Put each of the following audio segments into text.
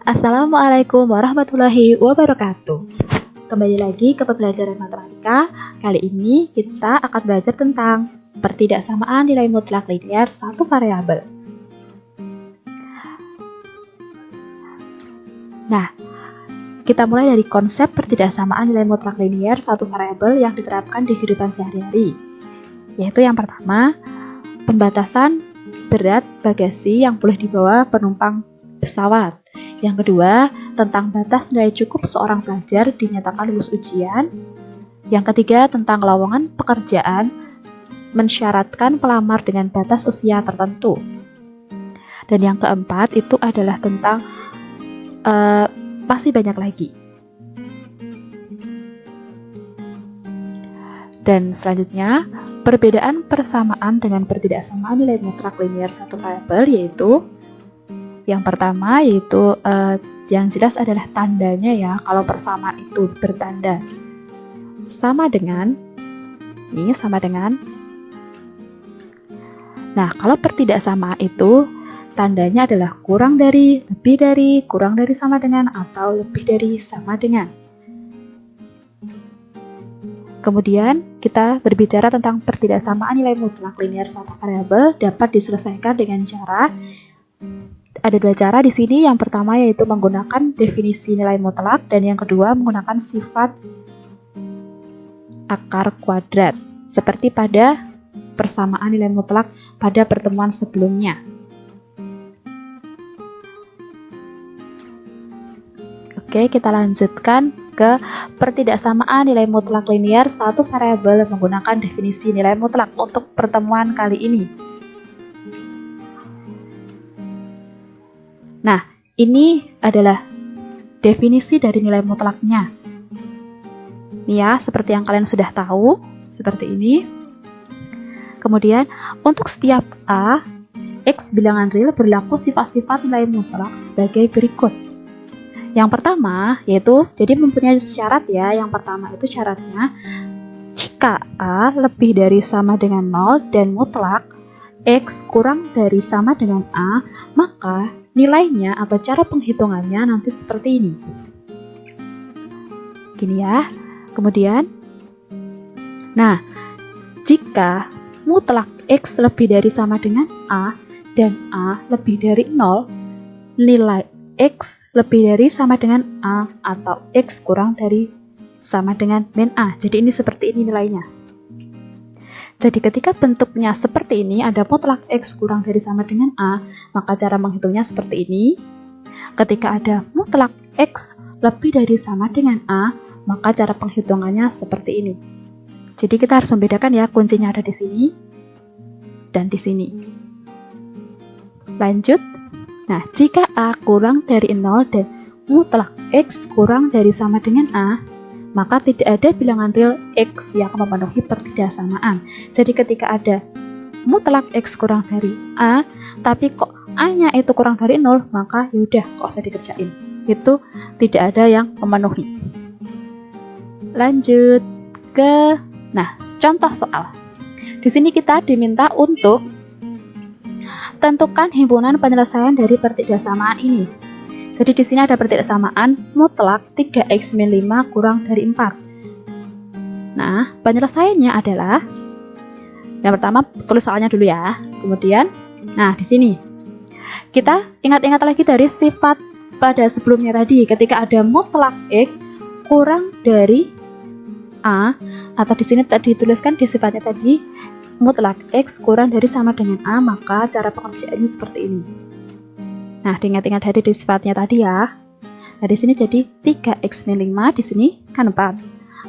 Assalamualaikum warahmatullahi wabarakatuh. Kembali lagi ke pembelajaran matematika. Kali ini kita akan belajar tentang pertidaksamaan nilai mutlak linear satu variabel. Nah, kita mulai dari konsep pertidaksamaan nilai mutlak linear satu variabel yang diterapkan di kehidupan sehari-hari. Yaitu yang pertama, pembatasan berat bagasi yang boleh dibawa penumpang pesawat. Yang kedua, tentang batas nilai cukup seorang pelajar dinyatakan lulus ujian. Yang ketiga, tentang lowongan pekerjaan mensyaratkan pelamar dengan batas usia tertentu. Dan yang keempat itu adalah tentang masih banyak lagi. Dan selanjutnya, perbedaan persamaan dengan pertidaksamaan nilai mutlak linear satu variabel yaitu yang pertama yaitu yang jelas adalah tandanya ya. Kalau persamaan itu bertanda sama dengan ini sama dengan. Nah, kalau pertidaksamaan itu tandanya adalah kurang dari, lebih dari, kurang dari sama dengan, atau lebih dari sama dengan. Kemudian kita berbicara tentang pertidaksamaan nilai mutlak linear satu variabel dapat diselesaikan dengan cara ada dua cara di sini. Yang pertama yaitu menggunakan definisi nilai mutlak dan yang kedua menggunakan sifat akar kuadrat seperti pada persamaan nilai mutlak pada pertemuan sebelumnya. Oke, kita lanjutkan ke pertidaksamaan nilai mutlak linear satu variabel menggunakan definisi nilai mutlak untuk pertemuan kali ini. Nah, ini adalah definisi dari nilai mutlaknya. Ini ya, seperti yang kalian sudah tahu, seperti ini. Kemudian, untuk setiap A, X bilangan real berlaku sifat-sifat nilai mutlak sebagai berikut. Yang pertama, yaitu, jadi mempunyai syarat ya. Yang pertama itu syaratnya, jika A lebih dari sama dengan 0 dan mutlak, X kurang dari sama dengan A, maka nilainya atau cara penghitungannya nanti seperti ini. Gini ya. Kemudian, nah, jika mutlak X lebih dari sama dengan A dan A lebih dari 0, nilai X lebih dari sama dengan A atau X kurang dari sama dengan min A. Jadi ini seperti ini nilainya. Jadi ketika bentuknya seperti ini, ada mutlak X kurang dari sama dengan A, maka cara menghitungnya seperti ini. Ketika ada mutlak X lebih dari sama dengan A, maka cara penghitungannya seperti ini. Jadi kita harus membedakan ya, kuncinya ada di sini dan di sini. Lanjut. Nah, jika A kurang dari 0 dan mutlak X kurang dari sama dengan A, maka tidak ada bilangan real X yang memenuhi pertidaksamaan. Jadi ketika ada mutlak X kurang dari A, tapi kok A-nya itu kurang dari 0, maka yaudah, kok usah dikerjain. Itu tidak ada yang memenuhi. Lanjut ke, nah, contoh soal. Di sini kita diminta untuk tentukan himpunan penyelesaian dari pertidaksamaan ini. Jadi di sini ada pertidaksamaan mutlak 3x-5 kurang dari 4. Nah, penyelesaiannya adalah yang pertama tulis soalnya dulu ya. Kemudian, nah di sini kita ingat-ingat lagi dari sifat pada sebelumnya tadi. Ketika ada mutlak X kurang dari A, atau di sini tadi dituliskan di sifatnya tadi mutlak X kurang dari sama dengan A, maka cara pengerjaannya seperti ini. Nah, diingat-ingat dari di sifatnya tadi ya. Nah, di sini jadi 3x-5, di sini kan 4.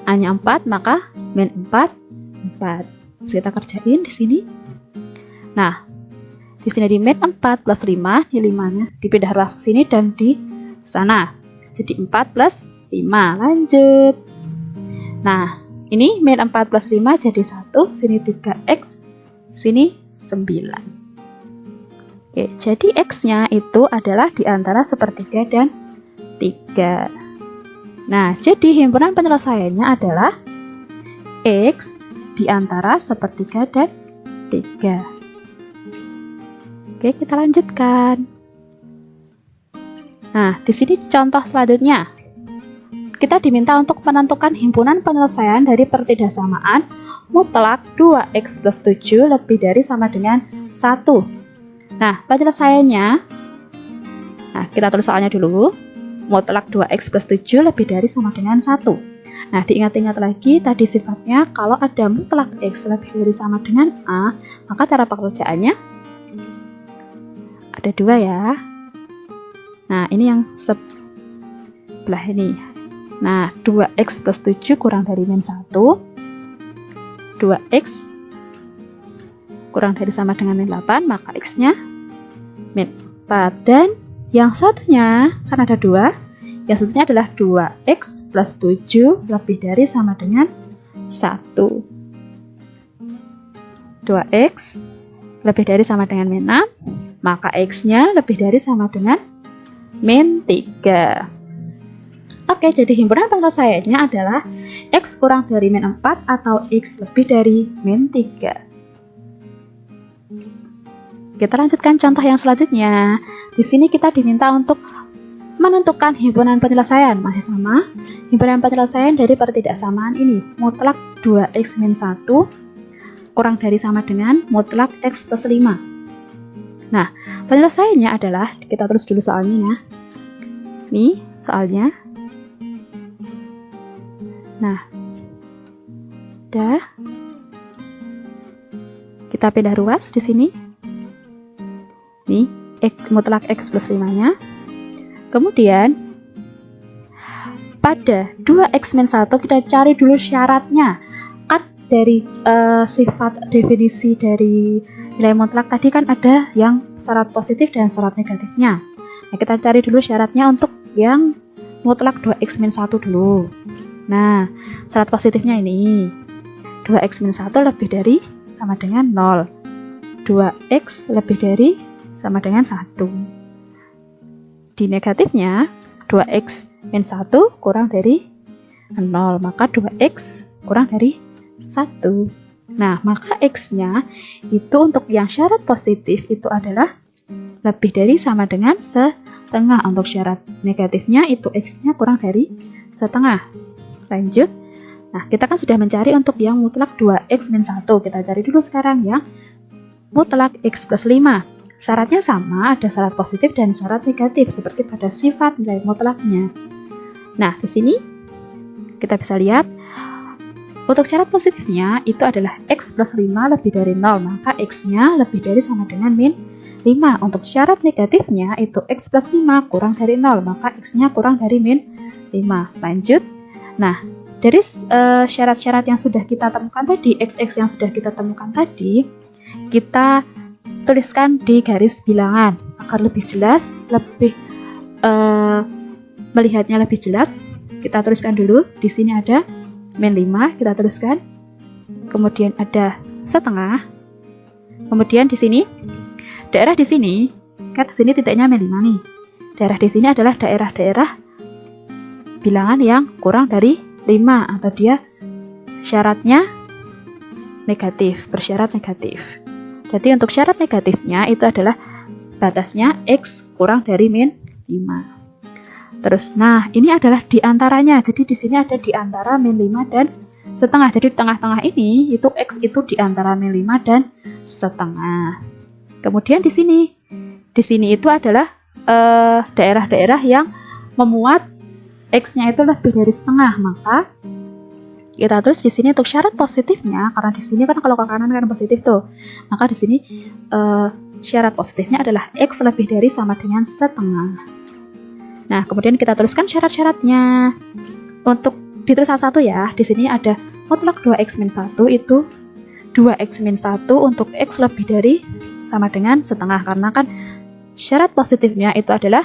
A-nya 4, maka min 4, 4. Kita kerjain di sini. Nah, di sini di min 4 plus 5, ini 5-nya dipindah ruas ke sini dan di sana. Jadi 4 plus 5. Lanjut. Nah, ini min 4 plus 5 jadi 1, sini 3x, sini 9. Oke, jadi X-nya itu adalah di antara sepertiga dan 3. Nah, jadi himpunan penyelesaiannya adalah X di antara sepertiga dan 3. Oke, kita lanjutkan. Nah, di sini contoh selanjutnya. Kita diminta untuk menentukan himpunan penyelesaian dari pertidaksamaan mutlak 2x plus 7 lebih dari sama dengan 1. Nah, penyelesaiannya, nah kita tulis soalnya dulu. Mutlak 2x plus 7 lebih dari sama dengan 1. Nah, diingat-ingat lagi tadi sifatnya kalau ada mutlak x lebih dari sama dengan A, maka cara pengerjaannya ada 2 ya. Nah, ini yang sebelah ini. Nah, 2x plus 7 kurang dari min 1. 2x kurang dari sama dengan min 8, maka x-nya min 4. Dan yang satunya, kan ada 2, yang satunya adalah 2x plus 7 lebih dari sama dengan 1. 2x lebih dari sama dengan min 6, maka x-nya lebih dari sama dengan min 3. Oke, jadi himpunan penyelesaiannya adalah x kurang dari min 4 atau x lebih dari min 3. Kita lanjutkan contoh yang selanjutnya. Di sini kita diminta untuk menentukan himpunan penyelesaian. Masih sama, himpunan penyelesaian dari pertidaksamaan ini. Mutlak 2x min 1 kurang dari sama dengan mutlak x plus 5. Nah, penyelesaiannya adalah, kita tulis dulu soalnya ya. Nih, soalnya. Nah, udah. Kita pindah ruas di sini. Nih, mutlak x plus 5-nya. Kemudian, pada 2x min 1 kita cari dulu syaratnya. Kan dari sifat definisi dari nilai mutlak tadi kan ada yang syarat positif dan syarat negatifnya. Nah, kita cari dulu syaratnya untuk yang mutlak 2x min 1 dulu. Nah, syarat positifnya ini 2x min 1 lebih dari sama dengan 0. 2x lebih dari sama dengan 1. Di negatifnya 2x min 1 kurang dari 0, maka 2x kurang dari 1. Nah, maka x-nya itu untuk yang syarat positif itu adalah lebih dari sama dengan setengah. Untuk syarat negatifnya itu x-nya kurang dari setengah. Lanjut. Nah, kita kan sudah mencari untuk yang mutlak 2x min 1. Kita cari dulu sekarang yang mutlak x plus 5. Syaratnya sama, ada syarat positif dan syarat negatif seperti pada sifat nilai mutlaknya. Nah, di sini kita bisa lihat untuk syarat positifnya itu adalah x plus 5 lebih dari 0, maka x-nya lebih dari sama dengan min 5. Untuk syarat negatifnya itu x plus 5 kurang dari 0, maka x-nya kurang dari min 5. Lanjut. Nah, dari syarat-syarat yang sudah kita temukan tadi, x yang sudah kita temukan tadi, kita tuliskan di garis bilangan agar lebih jelas, lebih melihatnya lebih jelas. Kita tuliskan dulu. Di sini ada min 5, kita tuliskan. Kemudian ada setengah. Kemudian di sini daerah di sini, kan di sini titiknya min 5 nih. Daerah di sini adalah daerah-daerah bilangan yang kurang dari 5 atau dia syaratnya negatif, bersyarat negatif. Jadi untuk syarat negatifnya itu adalah batasnya x kurang dari min 5. Terus, nah ini adalah diantaranya. Jadi di sini ada di antara min 5 dan setengah. Jadi tengah-tengah ini itu x itu di antara min 5 dan setengah. Kemudian di sini itu adalah daerah-daerah yang memuat x-nya itu lebih dari setengah, maka kita tulis di sini untuk syarat positifnya, karena di sini kan kalau ke kanan kan positif tuh, maka di sini syarat positifnya adalah x lebih dari sama dengan setengah. Nah, kemudian kita tuliskan syarat-syaratnya. Untuk ditulis satu ya, di sini ada mutlak 2x min 1 itu 2x min 1 untuk x lebih dari sama dengan setengah, karena kan syarat positifnya itu adalah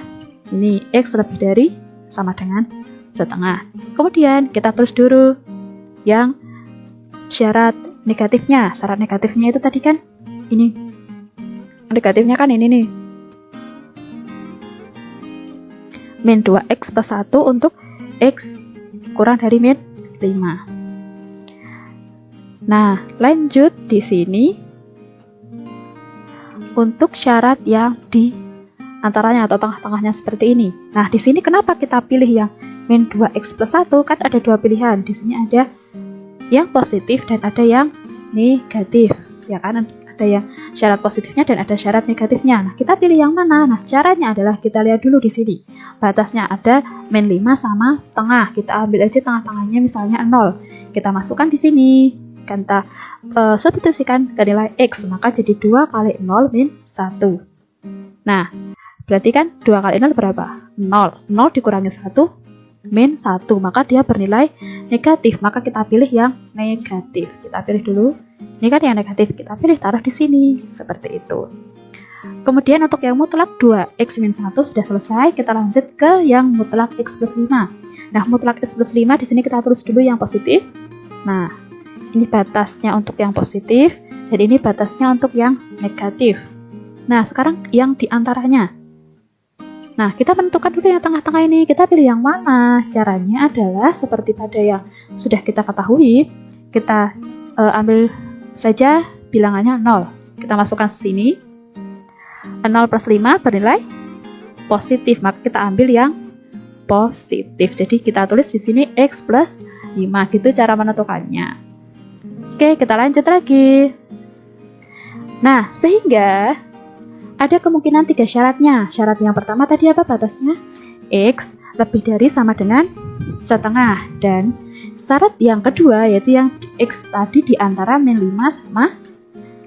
ini x lebih dari sama dengan setengah. Kemudian kita tulis dulu yang syarat negatifnya. Syarat negatifnya itu tadi kan ini. Negatifnya kan ini nih. Min 2x plus 1 untuk x kurang dari min 5. Nah, lanjut di sini untuk syarat yang di antaranya atau tengah-tengahnya seperti ini. Nah, di sini kenapa kita pilih yang min 2x plus 1? Kan ada dua pilihan. Di sini ada yang positif dan ada yang negatif. Ya kan? Ada yang syarat positifnya dan ada syarat negatifnya. Nah, kita pilih yang mana? Nah, caranya adalah kita lihat dulu di sini. Batasnya ada min 5 sama setengah. Kita ambil aja tengah-tengahnya misalnya 0. Kita masukkan di sini. Kita substitusikan ke nilai x, maka jadi 2 kali 0 min 1. Nah, berarti kan 2 kali 0 berapa? 0. 0 dikurangi 1 min 1, maka dia bernilai negatif. Maka kita pilih yang negatif. Kita pilih dulu. Ini kan yang negatif, kita pilih taruh di sini seperti itu. Kemudian untuk yang mutlak 2x min 1 sudah selesai. Kita lanjut ke yang mutlak x plus 5. Nah, mutlak x plus 5 di sini kita tulis dulu yang positif. Nah, ini batasnya untuk yang positif dan ini batasnya untuk yang negatif. Nah, sekarang yang diantaranya. Nah, kita menentukan dulu yang tengah-tengah ini. Kita pilih yang mana? Caranya adalah seperti pada yang sudah kita ketahui. Kita ambil saja bilangannya 0. Kita masukkan ke sini. 0 plus 5 bernilai positif. Maka kita ambil yang positif. Jadi kita tulis di sini x plus 5. Gitu cara menentukannya. Oke, kita lanjut lagi. Nah, sehingga ada kemungkinan 3 syaratnya. Syarat yang pertama tadi apa batasnya? X lebih dari sama dengan setengah. Dan syarat yang kedua yaitu yang X tadi di antara min 5 sama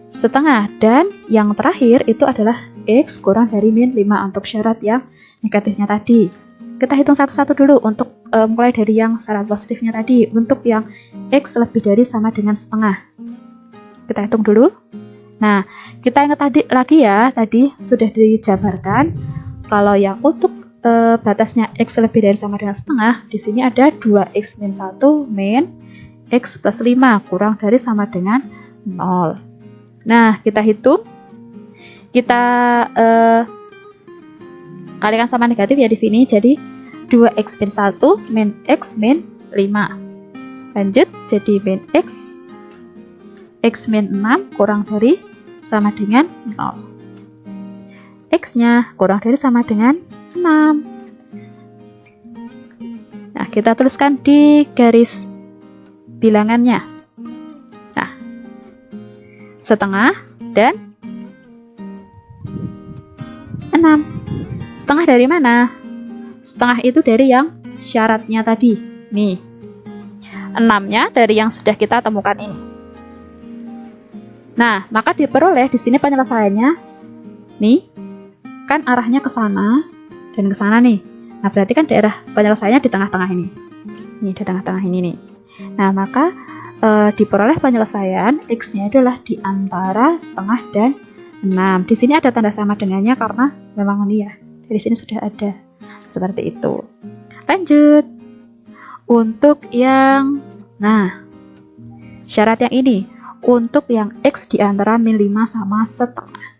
setengah. Dan yang terakhir itu adalah X kurang dari min 5 untuk syarat yang negatifnya tadi. Kita hitung satu-satu dulu untuk mulai dari yang syarat positifnya tadi. Untuk yang X lebih dari sama dengan setengah. Kita hitung dulu. Nah, kita ingat tadi lagi ya, tadi sudah dijabarkan kalau yang untuk batasnya x lebih dari sama dengan setengah, di sini ada 2x min 1 min x plus 5 kurang dari sama dengan 0. Nah, kita hitung, kita kalikan sama negatif ya di sini, jadi 2x min 1 min x min 5. Lanjut, jadi min x min 6 kurang dari sama dengan 0. X-nya kurang dari sama dengan 6. Nah, kita tuliskan di garis bilangannya. Nah, setengah dan 6. Setengah dari mana? Setengah itu dari yang syaratnya tadi. Nih. 6-nya dari yang sudah kita temukan ini. Nah, maka diperoleh di sini penyelesaiannya. Nih, kan arahnya ke sana dan ke sana nih. Nah, berarti kan daerah penyelesaiannya di tengah-tengah ini. Nih, di tengah-tengah ini nih. Nah, maka diperoleh penyelesaian X-nya adalah di antara setengah dan 6. Di sini ada tanda sama dengannya karena memang ini ya. Dari sini sudah ada. Seperti itu. Lanjut. Untuk yang syarat yang ini. Untuk yang X di antara min 5 sama setengah.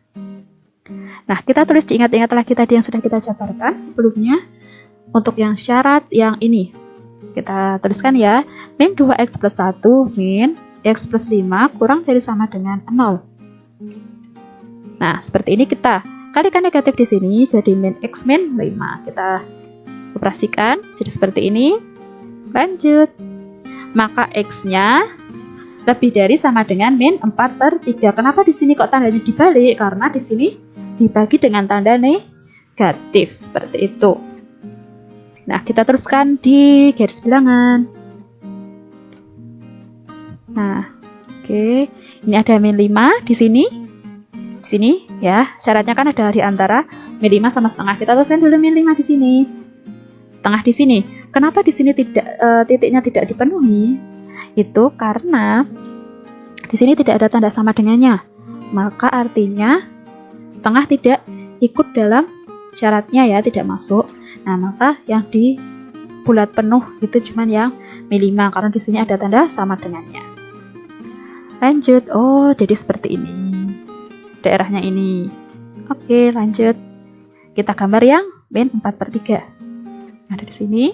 Nah, kita tulis diingat-ingat lagi tadi yang sudah kita jabarkan sebelumnya. Untuk yang syarat yang ini. Kita tuliskan ya. Min 2x plus 1 min x plus 5 kurang dari sama dengan 0. Nah, seperti ini kita kalikan negatif di sini jadi min x min 5. Kita operasikan jadi seperti ini. Lanjut. Maka X-nya lebih dari sama dengan min 4/3. Kenapa di sini kok tandanya dibalik? Karena di sini dibagi dengan tanda negatif seperti itu. Nah, kita teruskan di garis bilangan. Nah, oke. Ini ada min 5 di sini. Di sini ya, syaratnya kan ada di antara min 5 sama setengah. Kita teruskan dulu min 5 di sini. Setengah di sini. Kenapa di sini titiknya tidak dipenuhi? Itu karena di sini tidak ada tanda sama dengannya. Maka artinya setengah tidak ikut dalam syaratnya ya, tidak masuk. Nah, maka yang di bulat penuh itu cuman yang min 5 karena di sini ada tanda sama dengannya. Lanjut. Oh, jadi seperti ini. Daerahnya ini. Oke, lanjut. Kita gambar yang min 4/3. Ada di sini.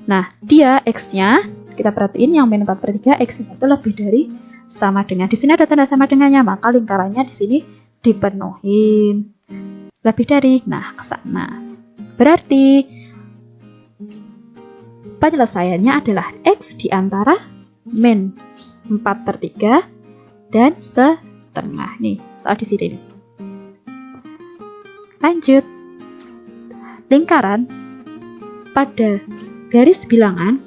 Nah, dia X-nya kita perhatiin yang min 4/3 X itu lebih dari sama dengan. Di sini ada tanda sama dengannya, maka lingkarannya di sini dipenuhin. lebih dari, nah ke sana. Berarti penyelesaiannya adalah X di antara min 4/3 dan setengah. Nih, soal di sini nih. Lanjut. Lingkaran pada garis bilangan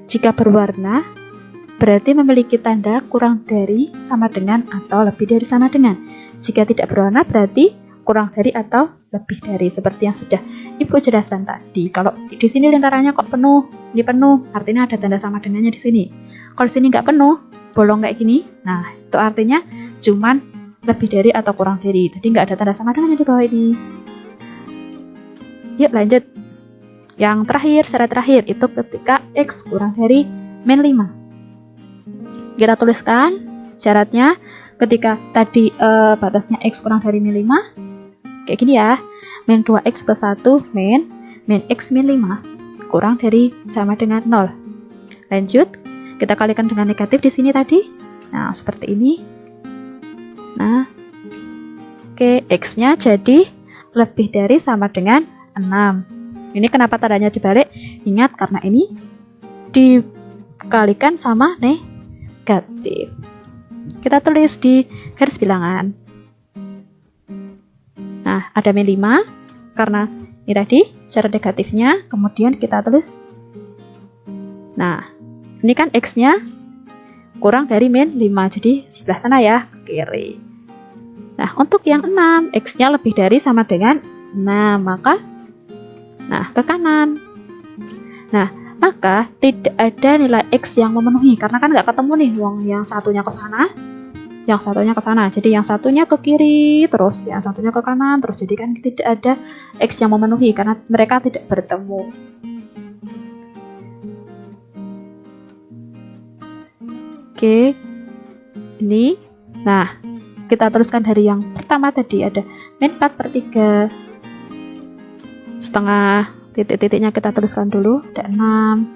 jika berwarna berarti memiliki tanda kurang dari, sama dengan, atau lebih dari sama dengan. Jika tidak berwarna berarti kurang dari atau lebih dari, seperti yang sudah Ibu jelaskan tadi. Kalau di sini lingkarannya kok penuh, ini penuh, artinya ada tanda sama dengannya di sini. Kalau di sini nggak penuh, bolong kayak gini, nah itu artinya cuman lebih dari atau kurang dari. Jadi nggak ada tanda sama dengannya di bawah ini. Yuk lanjut. Yang terakhir, syarat terakhir itu ketika X kurang dari min 5. Kita tuliskan syaratnya ketika tadi batasnya X kurang dari min 5. Kayak gini ya. Min 2X plus 1 min X min 5 kurang dari sama dengan 0. Lanjut, kita kalikan dengan negatif di sini tadi. Nah, seperti ini. Nah, oke, X-nya jadi lebih dari sama dengan 6. Ini kenapa tandanya dibalik? Ingat, karena ini dikalikan sama negatif. Kita tulis di garis bilangan. Nah, ada min 5 karena ini tadi syarat negatifnya, kemudian kita tulis. Nah, ini kan X-nya kurang dari min 5, jadi sebelah sana ya, ke kiri. Nah, untuk yang 6, X-nya lebih dari sama dengan 6, maka ke kanan. Nah, maka tidak ada nilai X yang memenuhi, karena kan nggak ketemu nih, yang satunya ke sana, yang satunya ke sana. Jadi yang satunya ke kiri, terus yang satunya ke kanan, terus jadi kan tidak ada X yang memenuhi karena mereka tidak bertemu. Oke. Ini. Nah, kita teruskan dari yang pertama tadi ada min 4/3. Setengah, titik-titiknya kita tuliskan dulu, ada 6.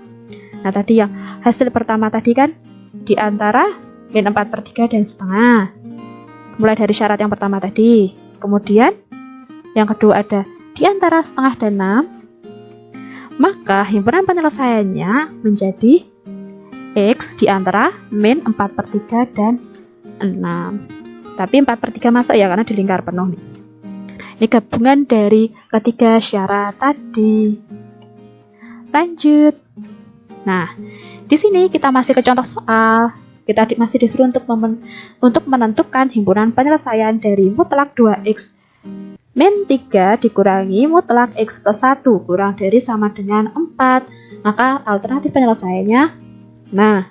Nah, tadi yang hasil pertama tadi kan di antara min 4/3 dan setengah. Mulai dari syarat yang pertama tadi. Kemudian yang kedua ada di antara setengah dan 6. Maka himpunan penyelesaiannya menjadi X di antara min 4/3 dan 6. Tapi 4/3 masuk ya, karena di lingkar penuh nih. Ini gabungan dari ketiga syarat tadi. Lanjut. Nah, di sini kita masih ke contoh soal. Kita masih disuruh untuk menentukan himpunan penyelesaian dari mutlak 2X min 3 dikurangi mutlak X plus 1 kurang dari sama dengan 4. Maka alternatif penyelesaiannya, nah,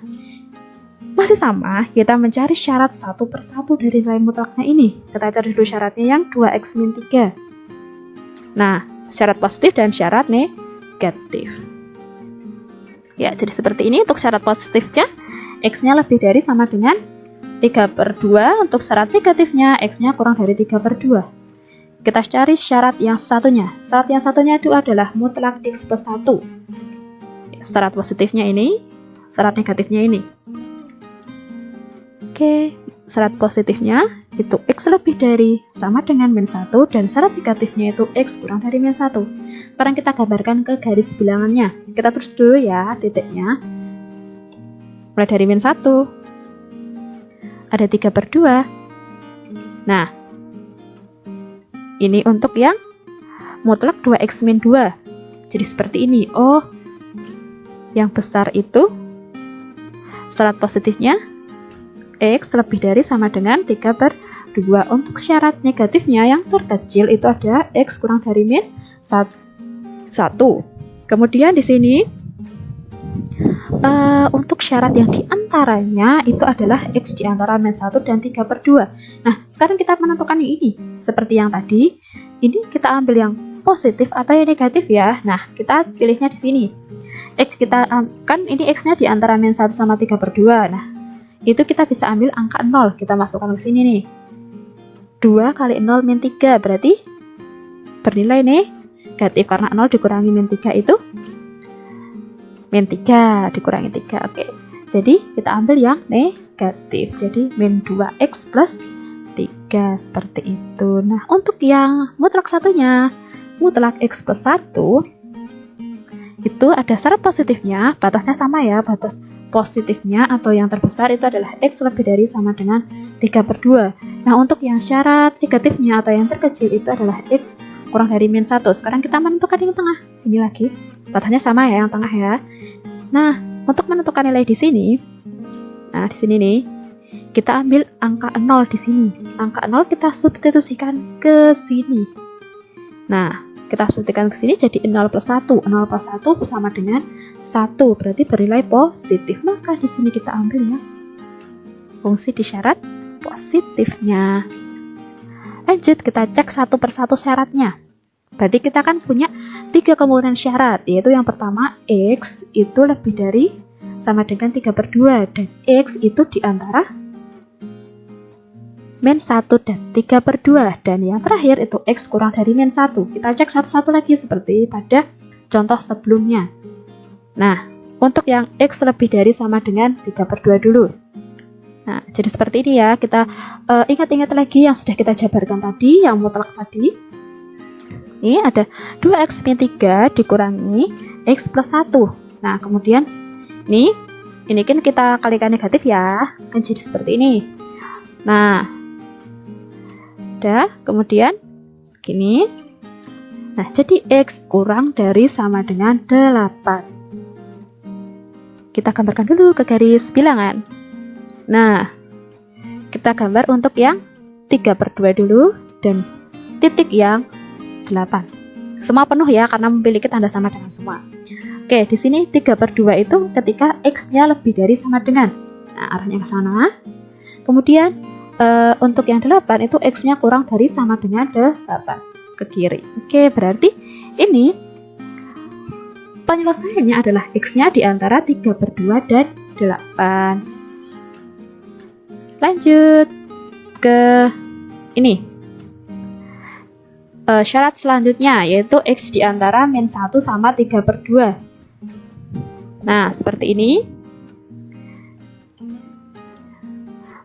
masih sama, kita mencari syarat satu persatu dari nilai mutlaknya ini. Kita cari dulu syaratnya yang 2X min 3. Nah, syarat positif dan syarat negatif. Ya, jadi seperti ini untuk syarat positifnya, X-nya lebih dari sama dengan 3/2. Untuk syarat negatifnya, X-nya kurang dari 3/2. Kita cari syarat yang satunya. Syarat yang satunya itu adalah mutlak X plus 1. Syarat positifnya ini, syarat negatifnya ini. Oke, syarat positifnya itu X lebih dari sama dengan min 1 dan syarat negatifnya itu X kurang dari min 1. Sekarang kita gambarkan ke garis bilangannya. Kita terus dulu ya titiknya. Mulai dari min 1. Ada 3/2. Nah, ini untuk yang mutlak 2X min 2. Jadi seperti ini. Oh, yang besar itu syarat positifnya X lebih dari sama dengan 3/2. Untuk syarat negatifnya yang terkecil itu ada X kurang dari min 1. Kemudian di sini untuk syarat yang diantaranya itu adalah X di antara min 1 dan 3/2. Nah, sekarang kita menentukan ini. Seperti yang tadi, ini kita ambil yang positif atau yang negatif ya. Nah, kita pilihnya di sini. X kita, kan ini X-nya di antara min 1 sama 3/2. Nah, itu kita bisa ambil angka 0, kita masukkan ke sini nih. 2 kali 0 min 3 berarti bernilai negatif karena 0 dikurangi min 3 itu min 3 dikurangi 3. Oke. Jadi kita ambil yang negatif. Jadi min 2X plus 3. 3, seperti itu. Nah, untuk yang mutlak satunya, mutlak X plus 1, itu ada syarat positifnya, batasnya sama ya, batas positifnya atau yang terbesar itu adalah X lebih dari sama dengan 3/2. Nah, untuk yang syarat negatifnya atau yang terkecil itu adalah X kurang dari min 1. Sekarang kita menentukan yang tengah. Ini lagi, batasnya sama ya, yang tengah ya. Nah, untuk menentukan nilai di sini, nah di sini nih, kita ambil angka 0 di sini. Angka 0 kita substitusikan ke sini. Nah, kita substitusikan ke sini jadi 0 plus 1. 0 plus 1 sama dengan 1, berarti bernilai positif. Maka di sini kita ambil ya fungsi di syarat positifnya. Lanjut, kita cek satu persatu syaratnya. Berarti kita kan punya 3 kemungkinan syarat, yaitu yang pertama X itu lebih dari sama dengan 3/2 dan X itu diantara min 1 dan 3/2, dan yang terakhir itu X kurang dari min 1. Kita cek satu-satu lagi seperti pada contoh sebelumnya. Nah, untuk yang X lebih dari sama dengan 3/2 dulu. Nah, jadi seperti ini ya, kita ingat-ingat lagi yang sudah kita jabarkan tadi, yang mutlak tadi. Ini ada 2X min 3 dikurangi X plus 1. Nah, kemudian ini kan kita kalikan negatif ya, kan jadi seperti ini. Nah, udah, kemudian gini. Nah, jadi X kurang dari sama dengan 8. Kita gambarkan dulu ke garis bilangan. Nah, kita gambar untuk yang 3/2 dulu dan titik yang 8. Semua penuh ya, karena memiliki tanda sama dengan semua. Oke, di sini 3/2 itu ketika X-nya lebih dari sama dengan. Nah, arahnya ke sana. Kemudian untuk yang 8 itu X-nya kurang dari sama dengan 8 ke kiri. Oke, berarti ini penyelesaiannya adalah X-nya di antara 3/2 dan 8. Lanjut ke ini. Syarat selanjutnya yaitu X di antara min 1 sama 3/2. Nah, seperti ini.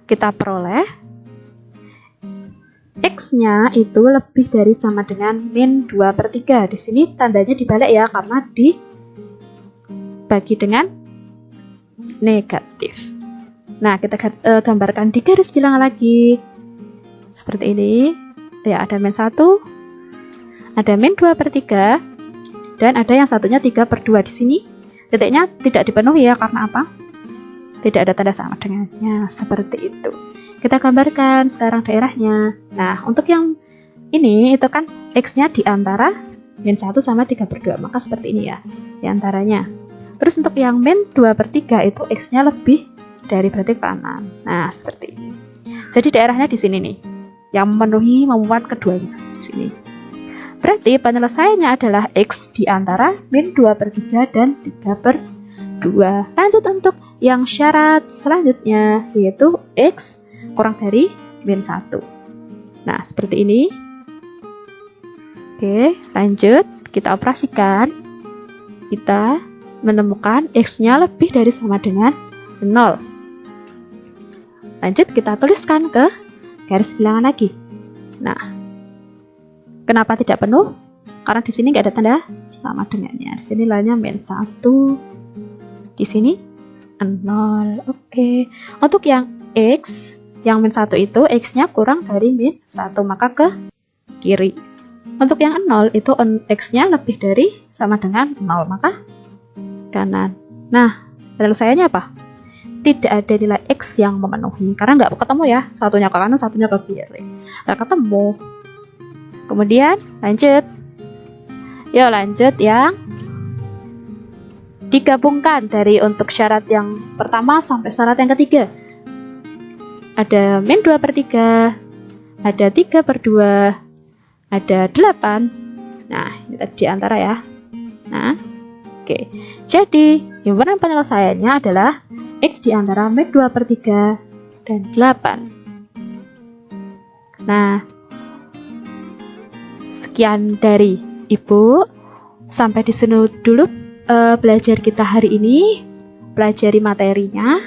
Kita peroleh X-nya itu lebih dari sama dengan min 2/3. Di sini tandanya dibalik ya, karena dibagi dengan negatif. Nah, kita gambarkan di garis bilangan lagi. Seperti ini. Ya, ada min 1, ada min 2/3, dan ada yang satunya 3/2. Di sini titiknya tidak dipenuhi ya, karena apa? Tidak ada tanda sama dengannya, seperti itu. Kita gambarkan sekarang daerahnya. Nah, untuk yang ini itu kan X-nya di antara min 1 sama 3/2, maka seperti ini ya, di antaranya. Terus untuk yang min 2/3 itu X-nya lebih dari berarti kanan. Nah, seperti ini. Jadi daerahnya di sini nih, yang memenuhi memuat keduanya di sini. Berarti penyelesaiannya adalah X di antara min 2/3 dan 3/2. Lanjut untuk yang syarat selanjutnya, yaitu X kurang dari min 1. Nah, seperti ini. Oke, lanjut. Kita operasikan. Kita menemukan X-nya lebih dari sama dengan 0. Lanjut, kita tuliskan ke garis bilangan lagi. Nah, kenapa tidak penuh? Karena di sini nggak ada tanda sama dengannya. Di sini nilainya min 1. Di sini 0. Oke. Untuk yang X, yang min 1 itu X-nya kurang dari min 1, maka ke kiri. Untuk yang 0 itu X-nya lebih dari sama dengan 0, maka kanan. Nah, penyelesaiannya apa? Tidak ada nilai X yang memenuhi, karena nggak ketemu ya, satunya ke kanan, satunya ke kiri. Nggak ketemu. Kemudian lanjut. Yuk lanjut yang digabungkan dari untuk syarat yang pertama sampai syarat yang ketiga. Ada min 2/3, ada 3/2, ada 8. Nah, ini tadi di antara ya. Nah, oke. Jadi, himpunan penyelesaiannya adalah X di antara min 2/3 dan 8. Nah, sekian dari Ibu. Sampai di sini dulu belajar kita hari ini. Pelajari materinya,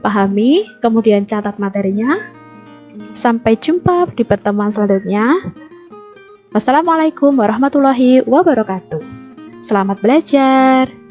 pahami, kemudian catat materinya. Sampai jumpa di pertemuan selanjutnya. Wassalamualaikum warahmatullahi wabarakatuh. Selamat belajar.